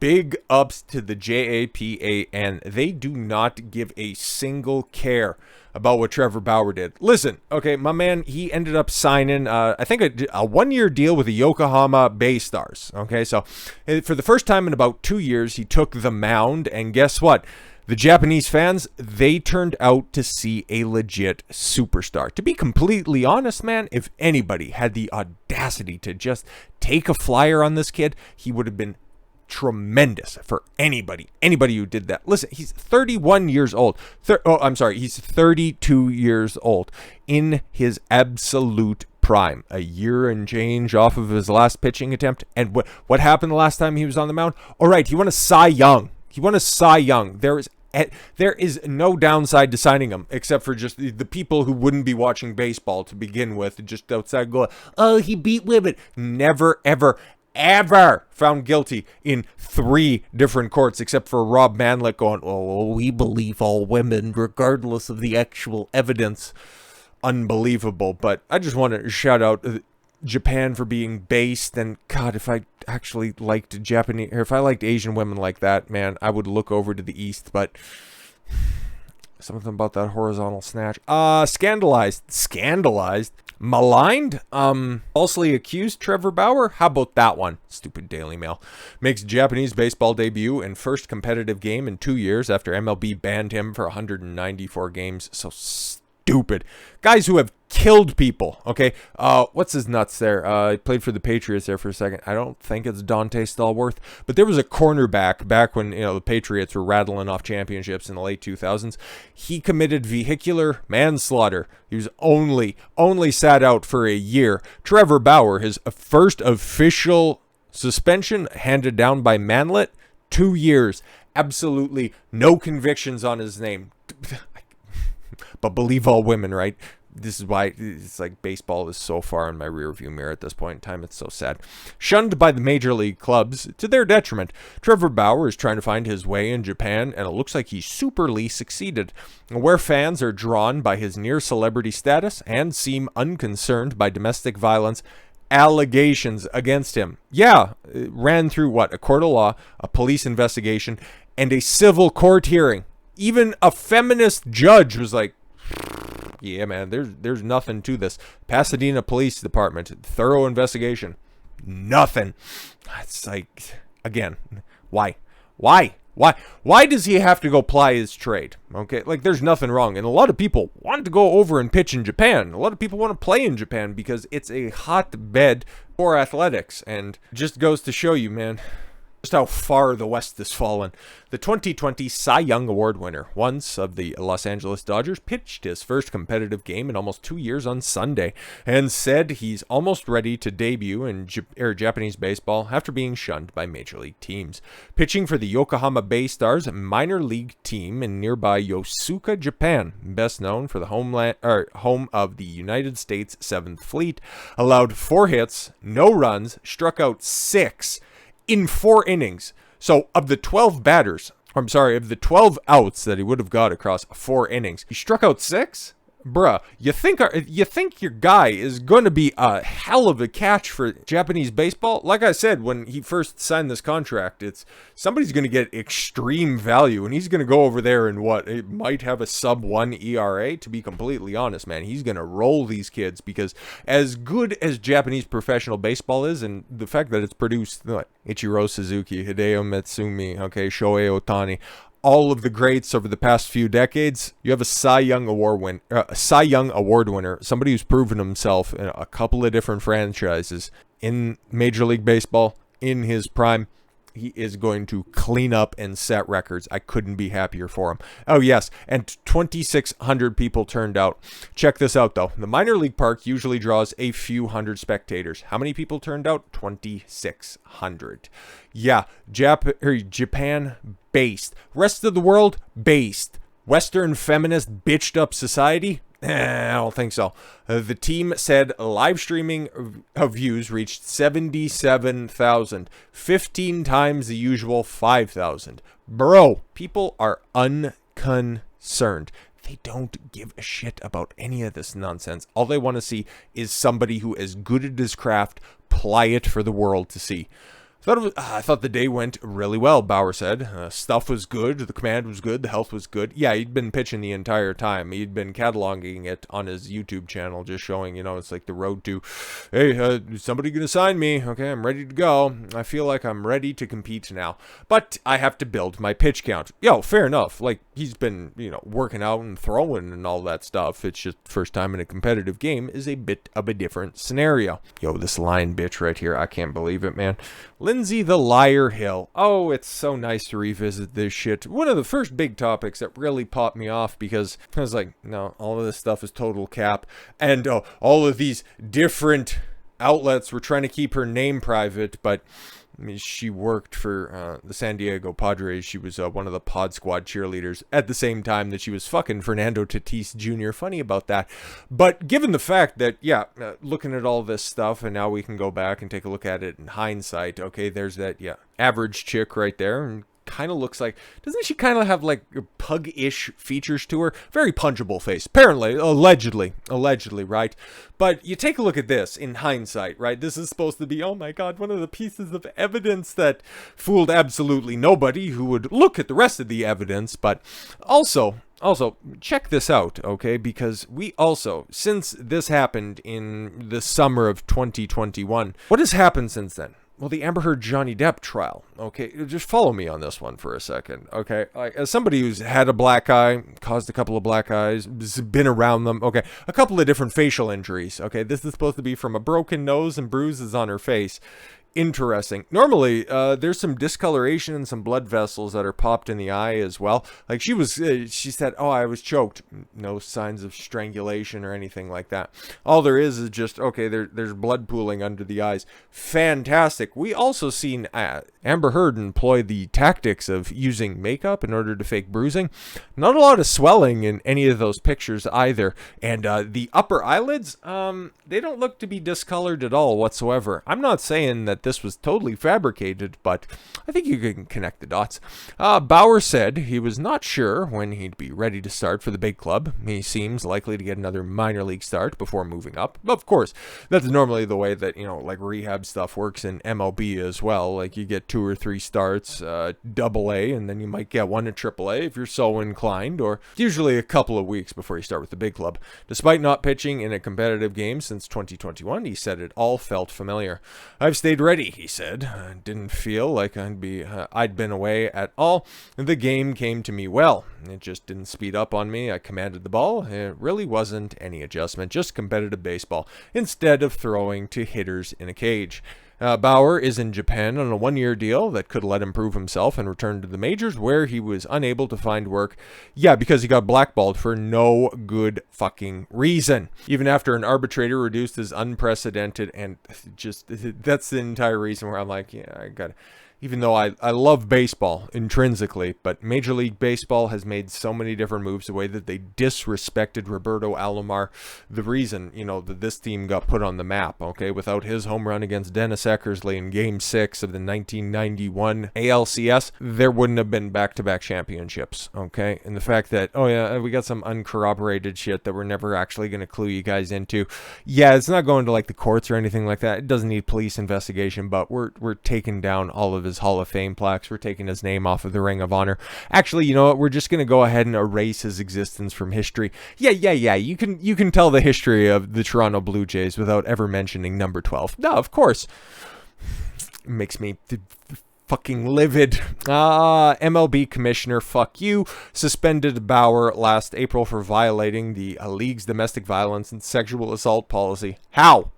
Big ups to the JAPA, and they do not give a single care about what Trevor Bauer did. Listen, okay, my man, he ended up signing, I think, a one-year deal with the Yokohama Bay Stars. Okay, so for the first time in about 2 years, he took the mound, and guess what? The Japanese fans, they turned out to see a legit superstar. To be completely honest, man, if anybody had the audacity to just take a flyer on this kid, he would have been tremendous for anybody who did that. Listen, he's 31 years old. He's 32 years old in his absolute prime. A year and change off of his last pitching attempt. And what happened the last time he was on the mound? All right, he won a Cy Young. There is no downside to signing him, except for just the people who wouldn't be watching baseball to begin with, just outside going, oh, he beat women. Never, ever found guilty in 3 different courts, except for Rob Manlick going, oh, we believe all women, regardless of the actual evidence. Unbelievable. But I just want to shout out Japan for being based, and God, if I actually liked if I liked Asian women like that, man, I would look over to the East. But something about that horizontal snatch. Scandalized, maligned, falsely accused Trevor Bauer. How about that one? Stupid Daily Mail. Makes Japanese baseball debut and first competitive game in 2 years after MLB banned him for 194 games. So stupid. Guys who have killed people. Okay, what's his nuts there? He played for the Patriots there for a second. I don't think it's Dante Stallworth, but there was a cornerback back when the Patriots were rattling off championships in the late 2000s. He committed vehicular manslaughter. He was only sat out for a year. Trevor Bauer, his first official suspension handed down by Manlet, 2 years. Absolutely no convictions on his name. But believe all women, right? This is why it's like baseball is so far in my rearview mirror at this point in time. It's so sad. Shunned by the major league clubs to their detriment, Trevor Bauer is trying to find his way in Japan, and it looks like he's superly succeeded. Where fans are drawn by his near celebrity status and seem unconcerned by domestic violence allegations against him. Yeah, it ran through a court of law, a police investigation, and a civil court hearing. Even a feminist judge was like, yeah, man, there's nothing to this. Pasadena Police Department, thorough investigation. Nothing. It's like, again, why? Why does he have to go ply his trade? Okay, like there's nothing wrong. And a lot of people want to go over and pitch in Japan. A lot of people want to play in Japan because it's a hotbed for athletics. And just goes to show you, man, just how far the West has fallen. The 2020 Cy Young Award winner, once of the Los Angeles Dodgers, pitched his first competitive game in almost 2 years on Sunday and said he's almost ready to debut in Japanese baseball after being shunned by major league teams. Pitching for the Yokohama Bay Stars, a minor league team in nearby Yosuka, Japan, best known for the home of the United States 7th Fleet, allowed 4 hits, no runs, struck out 6 in 4 innings. So of the 12 outs that he would have got across 4 innings, he struck out 6? Bruh, you think your guy is going to be a hell of a catch for Japanese baseball? Like I said, when he first signed this contract, it's somebody's going to get extreme value, and he's going to go over there and it might have a sub-1 ERA. To be completely honest, man, he's going to roll these kids, because as good as Japanese professional baseball is, and the fact that it's produced Ichiro Suzuki, Hideo Matsumi, Shohei Ohtani, all of the greats over the past few decades, you have a Cy Young Award winner, somebody who's proven himself in a couple of different franchises in Major League Baseball in his prime. He is going to clean up and set records. I couldn't be happier for him. Oh, yes, and 2,600 people turned out. Check this out, though. The minor league park usually draws a few hundred spectators. How many people turned out? 2,600. Yeah, Japan-based. Rest of the world, based. Western feminist bitched-up society? I don't think so. The team said live streaming of views reached 77,000, 15 times the usual 5,000. Bro, people are unconcerned. They don't give a shit about any of this nonsense. All they want to see is somebody who is good at his craft ply it for the world to see. I thought the day went really well, Bauer said. Stuff was good, the command was good, the health was good. Yeah, he'd been pitching the entire time. He'd been cataloging it on his YouTube channel, just showing, it's like the road to, hey, somebody gonna sign me? Okay, I'm ready to go. I feel like I'm ready to compete now. But I have to build my pitch count. Yo, fair enough. Like, he's been, working out and throwing and all that stuff. It's just first time in a competitive game is a bit of a different scenario. Yo, this lion bitch right here, I can't believe it, man. Lindsey the Liar Hill. Oh, it's so nice to revisit this shit. One of the first big topics that really popped me off because I was like, no, all of this stuff is total cap. And all of these different outlets were trying to keep her name private, but she worked for the San Diego Padres. She was one of the Pod Squad cheerleaders at the same time that she was fucking Fernando Tatis Jr. Funny about that. But given the fact that, looking at all this stuff, and now we can go back and take a look at it in hindsight. Okay, there's that, average chick right there. And kind of looks like, doesn't she kind of have like pug-ish features to her? Very punchable face, apparently, allegedly, right? But you take a look at this in hindsight, right? This is supposed to be, oh my god, one of the pieces of evidence that fooled absolutely nobody who would look at the rest of the evidence. But also, check this out, okay? Because we also, since this happened in the summer of 2021, what has happened since then? Well, the Amber Heard Johnny Depp trial, okay? Just follow me on this one for a second, okay? Like, as somebody who's had a black eye, caused a couple of black eyes, been around them, okay? A couple of different facial injuries, okay? This is supposed to be from a broken nose and bruises on her face. Interesting. Normally, there's some discoloration and some blood vessels that are popped in the eye as well. Like she said, oh, I was choked. No signs of strangulation or anything like that. All there is just, okay, there's blood pooling under the eyes. Fantastic. We also seen Amber Heard employ the tactics of using makeup in order to fake bruising. Not a lot of swelling in any of those pictures either. And the upper eyelids, they don't look to be discolored at all whatsoever. I'm not saying that this was totally fabricated, but I think you can connect the dots. Bauer said he was not sure when he'd be ready to start for the big club. He seems likely to get another minor league start before moving up. Of course, that's normally the way that, like rehab stuff works in MLB as well. Like you get 2 or 3 starts, double A, and then you might get 1 at triple A if you're so inclined, or usually a couple of weeks before you start with the big club. Despite not pitching in a competitive game since 2021, he said it all felt familiar. I've stayed ready, he said. I didn't feel like I'd been away at all. The game came to me well. It just didn't speed up on me. I commanded the ball. It really wasn't any adjustment, just competitive baseball, instead of throwing to hitters in a cage. Bauer is in Japan on a 1-year deal that could let him prove himself and return to the majors, where he was unable to find work. Yeah, because he got blackballed for no good fucking reason. Even after an arbitrator reduced his unprecedented, and just, that's the entire reason where I'm like, yeah, I got it. Even though I love baseball intrinsically, but Major League Baseball has made so many different moves, the way that they disrespected Roberto Alomar, the reason, that this team got put on the map, okay? Without his home run against Dennis Eckersley in Game 6 of the 1991 ALCS, there wouldn't have been back-to-back championships, okay? And the fact that, oh yeah, we got some uncorroborated shit that we're never actually going to clue you guys into. Yeah, it's not going to like the courts or anything like that. It doesn't need police investigation, but we're taking down all of his Hall of Fame plaques. We're taking his name off of the Ring of Honor. Actually, you know what? We're just going to go ahead and erase his existence from history. Yeah. You can tell the history of the Toronto Blue Jays without ever mentioning number 12. No, of course. It makes me fucking livid. MLB commissioner, fuck you, suspended Bauer last April for violating the league's domestic violence and sexual assault policy. How?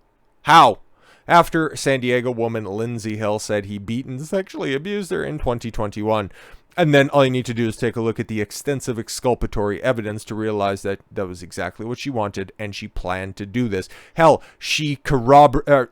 After San Diego woman Lindsey Hill said he beat and sexually abused her in 2021. And then all you need to do is take a look at the extensive exculpatory evidence to realize that that was exactly what she wanted, and she planned to do this. Hell, she collaborated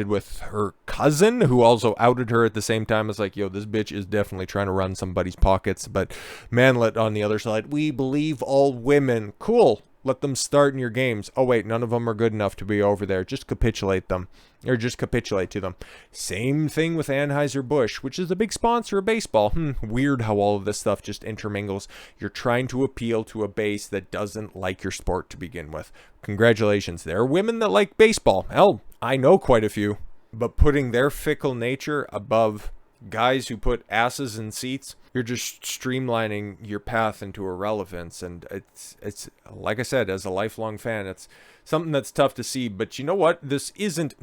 with her cousin, who also outed her at the same time. It's like, yo, this bitch is definitely trying to run somebody's pockets. But Manlet on the other side, we believe all women. Cool. Let them start in your games. Oh, wait, none of them are good enough to be over there. Just capitulate them. Or just capitulate to them. Same thing with Anheuser-Busch, which is a big sponsor of baseball. Weird how all of this stuff just intermingles. You're trying to appeal to a base that doesn't like your sport to begin with. Congratulations. There are women that like baseball. Hell, I know quite a few. But putting their fickle nature above guys who put asses in seats, you're just streamlining your path into irrelevance. And it's like I said, as a lifelong fan, it's something that's tough to see. But you know what? This isn't.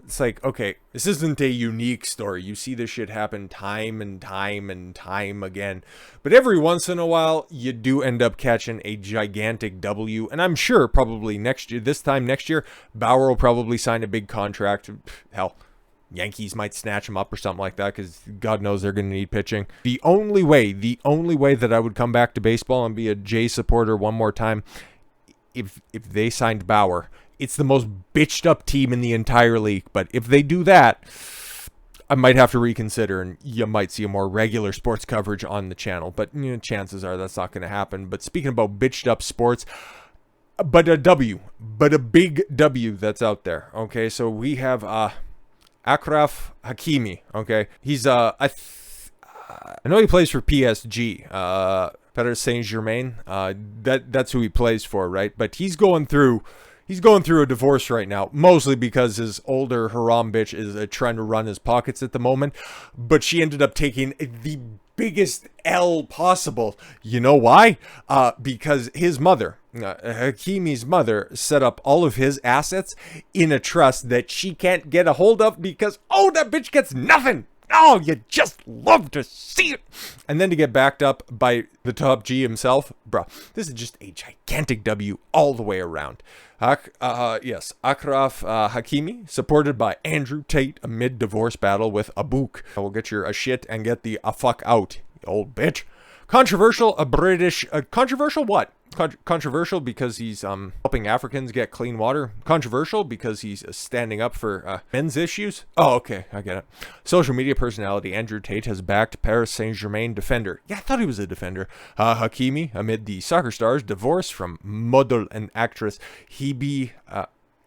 It's like, okay, this isn't a unique story. You see this shit happen time and time and time again. But every once in a while, you do end up catching a gigantic W. And I'm sure probably next year, this time next year, Bauer will probably sign a big contract. Hell, Yankees might snatch him up or something like that, because God knows they're going to need pitching. The only way that I would come back to baseball and be a Jay supporter one more time, if they signed Bauer. It's the most bitched up team in the entire league. But if they do that, I might have to reconsider, and you might see a more regular sports coverage on the channel. But chances are that's not going to happen. But speaking about bitched up sports, but a big W that's out there. Okay, so we have Achraf Hakimi. Okay, he's I know he plays for PSG. Paris Saint-Germain. That's who he plays for, right? But he's going through a divorce right now, mostly because his older haram bitch is trying to run his pockets at the moment. But she ended up taking the biggest L possible. You know why? Because his mother, Hakimi's mother, set up all of his assets in a trust that she can't get a hold of because, that bitch gets nothing. Oh, you just love to see it. And then to get backed up by the top G himself, bro, this is just a gigantic W all the way around. Yes, Achraf Hakimi, supported by Andrew Tate amid divorce battle with Abouk. We'll get your shit and get the fuck out, you old bitch. Controversial, controversial what? Controversial because he's helping Africans get clean water. Controversial because he's standing up for men's issues. Oh, okay, I get it. Social media personality Andrew Tate has backed Paris Saint-Germain defender. Yeah, I thought he was a defender. Hakimi amid the soccer star's divorce from model and actress Hiba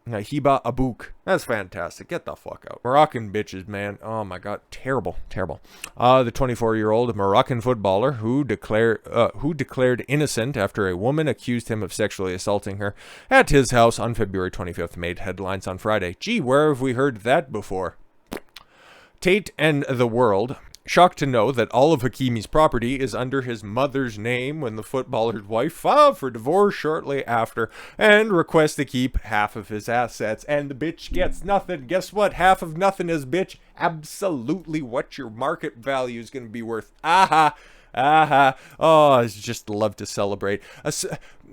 Abouk. That's fantastic. Get the fuck out. Moroccan bitches, man. Oh my god, terrible. The 24-year-old Moroccan footballer who declared innocent after a woman accused him of sexually assaulting her at his house on February 25th made headlines on Friday. Gee, where have we heard that before? Tate and the World. Shocked to know that all of Hakimi's property is under his mother's name when the footballer's wife filed for divorce shortly after and requests to keep half of his assets. And the bitch gets nothing. Guess what? Half of nothing is, bitch, absolutely what your market value is going to be worth. Aha. Oh, I just love to celebrate.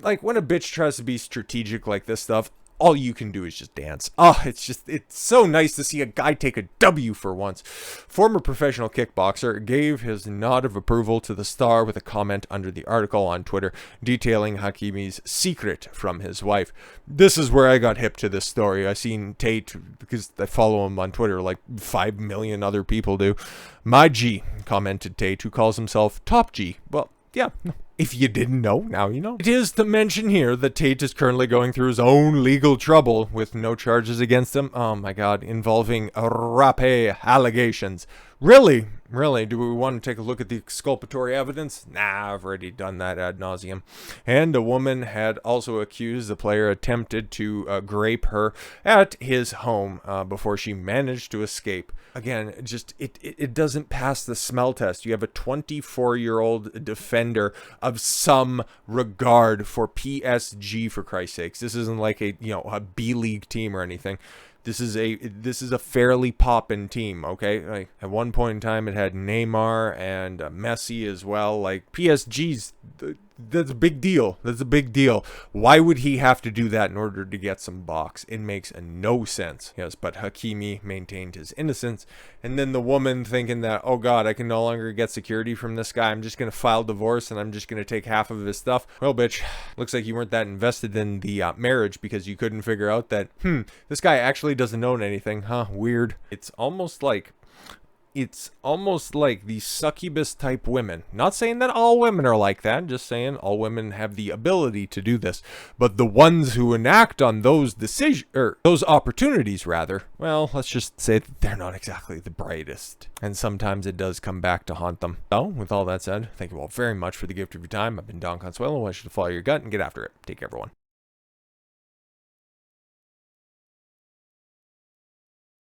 Like when a bitch tries to be strategic like this stuff, all you can do is just dance. It's so nice to see a guy take a W for once. Former professional kickboxer gave his nod of approval to the star with a comment under the article on Twitter detailing Hakimi's secret from his wife. This is where I got hip to this story. I seen Tate, because I follow him on Twitter like 5 million other people do. My G, commented Tate, who calls himself Top G. Well, yeah, no. If you didn't know, now you know. It is to mention here that Tate is currently going through his own legal trouble with no charges against him. Oh my god, involving rape allegations. Really? Do we want to take a look at the exculpatory evidence? Nah, I've already done that ad nauseum. And a woman had also accused the player attempted to grape her at his home before she managed to escape. Again, just it doesn't pass the smell test. You have a 24-year-old defender of some regard for PSG, for Christ's sakes. This isn't like a B League team or anything. This is a fairly poppin' team, okay? Like at one point in time, it had Neymar and Messi as well. Like PSG's, that's a big deal. That's a big deal. Why would he have to do that in order to get some box? It makes no sense. Yes, but Hakimi maintained his innocence, and then the woman thinking that, oh God, I can no longer get security from this guy. I'm just gonna file divorce and I'm just gonna take half of his stuff. Well, bitch, looks like you weren't that invested in the marriage because you couldn't figure out that this guy actually doesn't own anything. Huh? Weird. It's almost like these succubus type women. Not saying that all women are like that, just saying all women have the ability to do this. But the ones who enact on those those opportunities rather, well, let's just say that they're not exactly the brightest. And sometimes it does come back to haunt them. So, with all that said, thank you all very much for the gift of your time. I've been Don Consuelo. I want you to follow your gut and get after it. Take care, everyone.